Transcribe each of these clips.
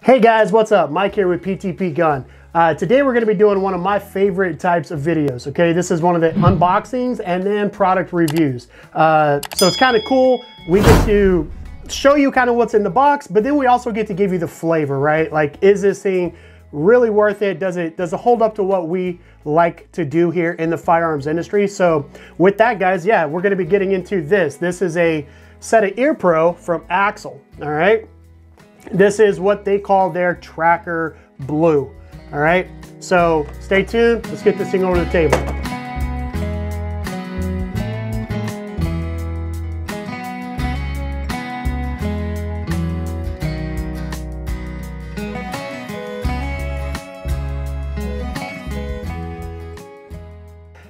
Hey guys, what's up? Mike here with PTPGun. Today we're going to be doing one of my favorite types of videos, okay? This is one of the unboxings and then product reviews. So it's kind of cool. We get to show you kind of what's in the box, but then we also get to give you the flavor, right? Like, is this thing really worth it? Does it hold up to what we like to do here in the firearms industry? So with that, guys, yeah, we're going to be getting into this. This is a set of Ear Pro from AXIL, all right? This is what they call their TRACKR BLU, all right? So stay tuned, let's get this thing over the table.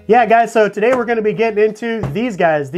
Yeah, guys, so today we're gonna be getting into these guys.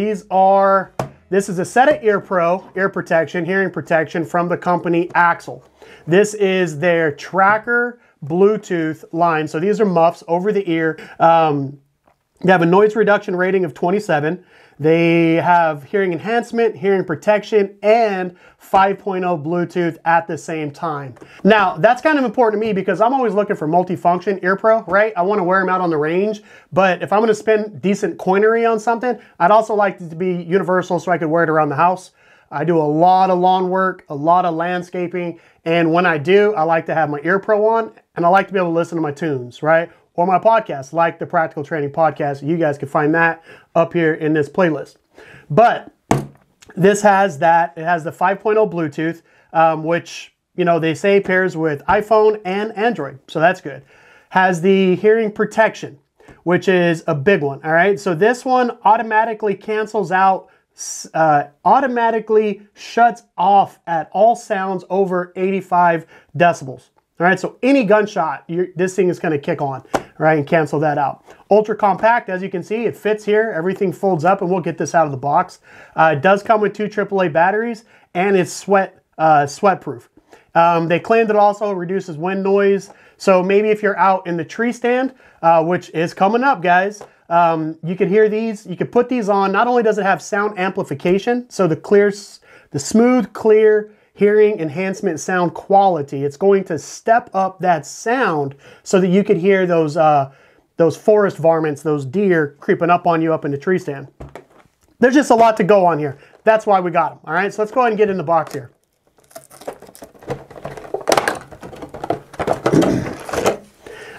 This is a set of Ear Pro, ear protection, hearing protection from the company AXIL. This is their TRACKR Bluetooth line. So these are muffs over the ear. They have a noise reduction rating of 27. They have hearing enhancement, hearing protection, and 5.0 Bluetooth at the same time. Now, that's kind of important to me because I'm always looking for multifunction Ear Pro, right? I want to wear them out on the range, but if I'm going to spend decent coinery on something, I'd also like it to be universal so I could wear it around the house. I do a lot of lawn work, a lot of landscaping, and when I do, I like to have my Ear Pro on, and I like to be able to listen to my tunes, right? Or my podcast, like the Practical Training Podcast. You guys can find that up here in this playlist. But this has that. It has the 5.0 Bluetooth, which, you know, they say pairs with iPhone and Android. So that's good. Has the hearing protection, which is a big one. All right. So this one automatically cancels out, automatically shuts off at all sounds over 85 decibels. All right, so any gunshot, this thing is going to kick on, right, and cancel that out. Ultra compact, as you can see, it fits here. Everything folds up, and we'll get this out of the box. It does come with 2 AAA batteries, and it's sweat-proof. They claim that it also reduces wind noise. So maybe if you're out in the tree stand, which is coming up, guys, you can hear these. You can put these on. Not only does it have sound amplification, so the smooth, clear hearing enhancement sound quality, it's going to step up that sound so that you can hear those forest varmints, those deer creeping up on you up in the tree stand. There's just a lot to go on here. That's why we got them. All right, so let's go ahead and get in the box here.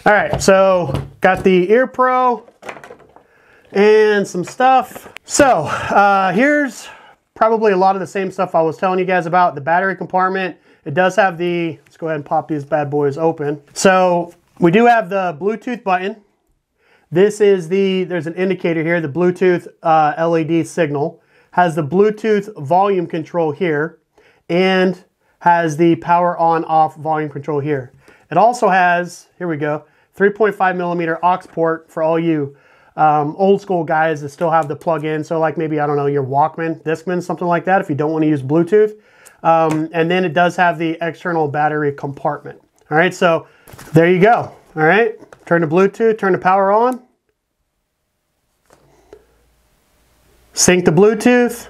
All right, so got the Ear Pro and some stuff. So here's probably a lot of the same stuff I was telling you guys about. The battery compartment, it does have let's go ahead and pop these bad boys open. So we do have the Bluetooth button. This is there's an indicator here, the Bluetooth LED signal. Has the Bluetooth volume control here and has the power on off volume control here. It also has, here we go, 3.5 millimeter aux port for all you old school guys that still have the plug-in. So like maybe, I don't know, your Walkman, Discman, something like that, if you don't want to use Bluetooth. And then it does have the external battery compartment. All right, so there you go. All right, turn the Bluetooth, turn the power on. Sync the Bluetooth.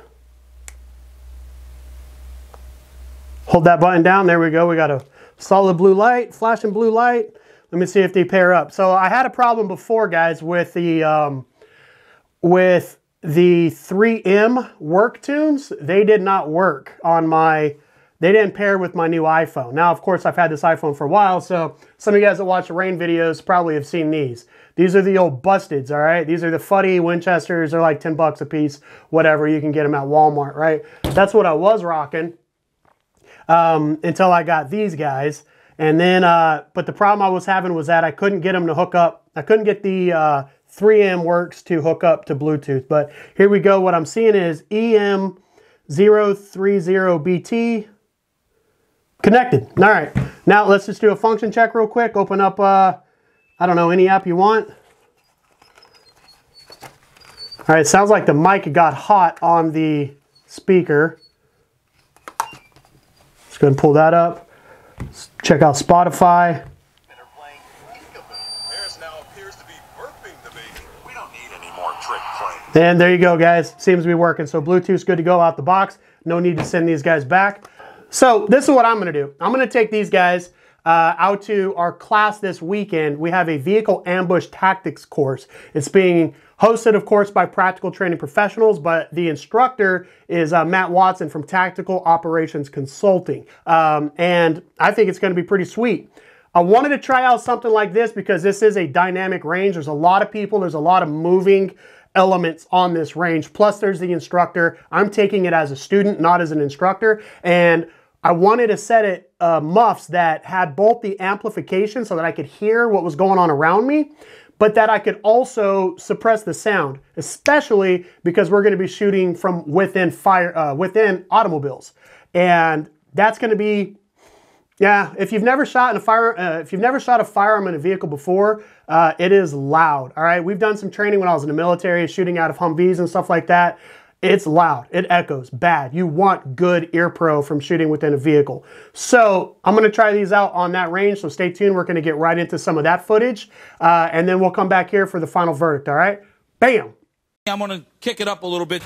Hold that button down, there we go. We got a solid blue light, flashing blue light. Let me see if they pair up. So I had a problem before, guys, with the 3M work tunes. They did not work on they didn't pair with my new iPhone. Now, of course, I've had this iPhone for a while, so some of you guys that watch the rain videos probably have seen these. These are the old busteds, all right? These are the Fuddy Winchesters. They're like 10 bucks a piece, whatever. You can get them at Walmart, right? That's what I was rocking until I got these guys. And then, but the problem I was having was that I couldn't get them to hook up. I couldn't get the 3M works to hook up to Bluetooth. But here we go. What I'm seeing is EM030BT connected. All right. Now let's just do a function check real quick. Open up, I don't know, any app you want. All right. Sounds like the mic got hot on the speaker. Let's go ahead and pull that up. Check out Spotify. And there you go, guys. Seems to be working. So Bluetooth's good to go out the box. No need to send these guys back. So this is what I'm gonna do. I'm gonna take these guys out to our class this weekend. We have a vehicle ambush tactics course. It's being hosted, of course, by practical training professionals, but the instructor is Matt Watson from Tactical Operations Consulting. And I think it's gonna be pretty sweet. I wanted to try out something like this because this is a dynamic range. There's a lot of people, there's a lot of moving elements on this range. Plus there's the instructor. I'm taking it as a student, not as an instructor. And I wanted to set it muffs that had both the amplification so that I could hear what was going on around me, but that I could also suppress the sound, especially because we're going to be shooting from within within automobiles. And that's going to be, yeah, if you've never shot a firearm in a vehicle before, it is loud. All right, we've done some training when I was in the military, shooting out of Humvees and stuff like that. It's loud, it echoes, bad. You want good ear pro from shooting within a vehicle. So I'm gonna try these out on that range, so stay tuned. We're gonna get right into some of that footage, and then we'll come back here for the final verdict, all right? Bam! I'm gonna kick it up a little bit.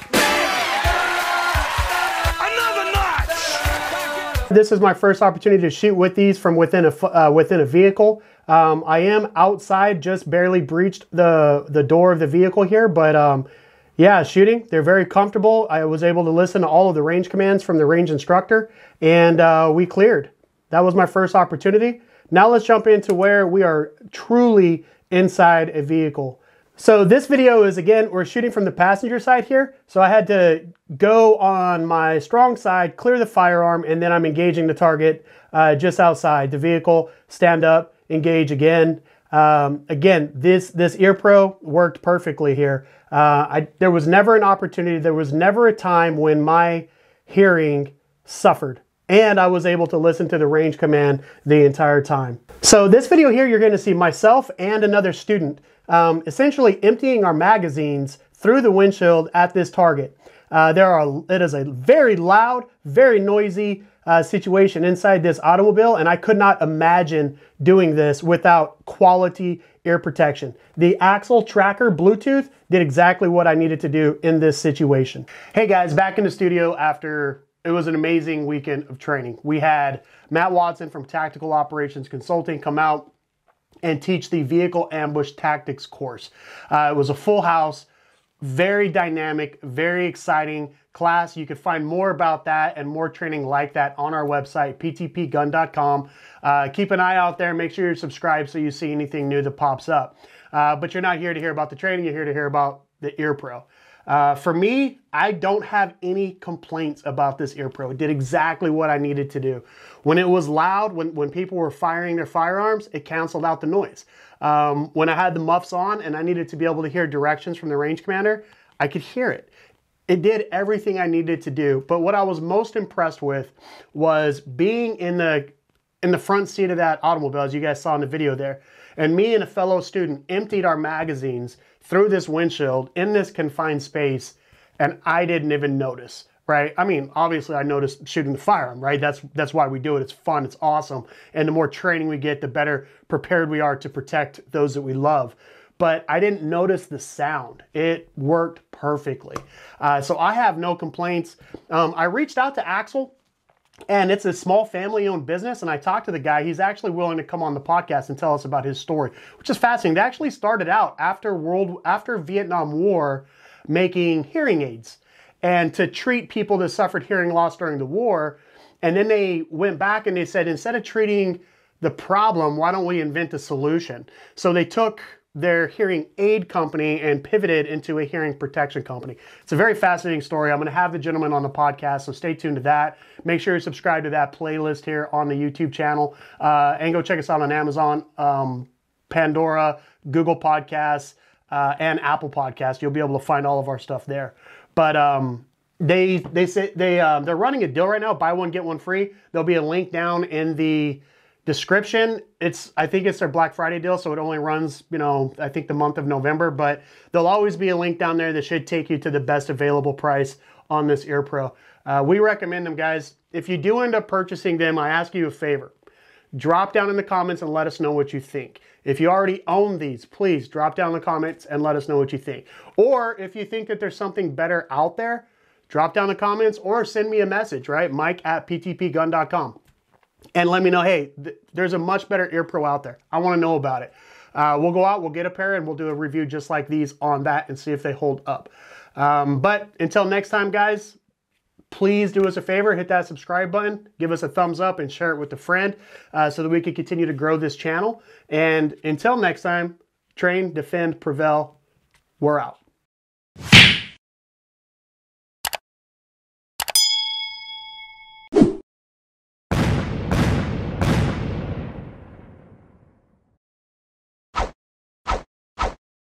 This is my first opportunity to shoot with these from within a vehicle. I am outside, just barely breached the door of the vehicle here, but yeah, shooting, they're very comfortable. I was able to listen to all of the range commands from the range instructor, and we cleared. That was my first opportunity. Now let's jump into where we are truly inside a vehicle. So this video is, again, we're shooting from the passenger side here. So I had to go on my strong side, clear the firearm, and then I'm engaging the target just outside the vehicle, stand up, engage again. Again, this ear pro worked perfectly here. There was never an opportunity, there was never a time when my hearing suffered, and I was able to listen to the range command the entire time. So this video here, you're going to see myself and another student essentially emptying our magazines through the windshield at this target. It is a very loud, very noisy situation inside this automobile, and I could not imagine doing this without quality ear protection. The AXIL TRACKR Bluetooth did exactly what I needed to do in this situation. Hey guys, back in the studio after it was an amazing weekend of training. We had Matt Watson from Tactical Operations Consulting come out and teach the Vehicle Ambush Tactics course. It was a full house, very dynamic, very exciting class. You can find more about that and more training like that on our website, PTPGun.com. Keep an eye out there. Make sure you're subscribed so you see anything new that pops up. But you're not here to hear about the training. You're here to hear about the ear pro. For me, I don't have any complaints about this ear pro. It did exactly what I needed to do. When it was loud, when people were firing their firearms, it canceled out the noise. When I had the muffs on and I needed to be able to hear directions from the range commander, I could hear it. It did everything I needed to do. But what I was most impressed with was being in the front seat of that automobile, as you guys saw in the video there. And me and a fellow student emptied our magazines through this windshield in this confined space, and I didn't even notice, right? I mean, obviously I noticed shooting the firearm, right? That's why we do it. It's fun, it's awesome. And the more training we get, the better prepared we are to protect those that we love. But I didn't notice the sound. It worked perfectly. So I have no complaints. I reached out to AXIL, and it's a small family-owned business, and I talked to the guy. He's actually willing to come on the podcast and tell us about his story, which is fascinating. They actually started out after Vietnam War making hearing aids and to treat people that suffered hearing loss during the war. And then they went back and they said, instead of treating the problem, why don't we invent a solution? So they took their hearing aid company and pivoted into a hearing protection company. It's a very fascinating story. I'm going to have the gentleman on the podcast, so stay tuned to that. Make sure you subscribe to that playlist here on the YouTube channel, and go check us out on Amazon, Pandora, Google Podcasts, and Apple Podcasts. You'll be able to find all of our stuff there. But they say they're running a deal right now. Buy one, get one free. There'll be a link down in the description. I think it's their Black Friday deal, so it only runs, I think the month of November, but there'll always be a link down there that should take you to the best available price on this ear pro. We recommend them, guys. If you do end up purchasing them, I ask you a favor. Drop down in the comments and let us know what you think. If you already own these, please drop down in the comments and let us know what you think. Or if you think that there's something better out there, drop down the comments or send me a message, right? Mike@PTPGun.com. And let me know, hey, there's a much better ear pro out there. I want to know about it. We'll go out, we'll get a pair, and we'll do a review just like these on that and see if they hold up. But until next time, guys, please do us a favor, hit that subscribe button, give us a thumbs up, and share it with a friend so that we can continue to grow this channel. And until next time, train, defend, prevail. We're out.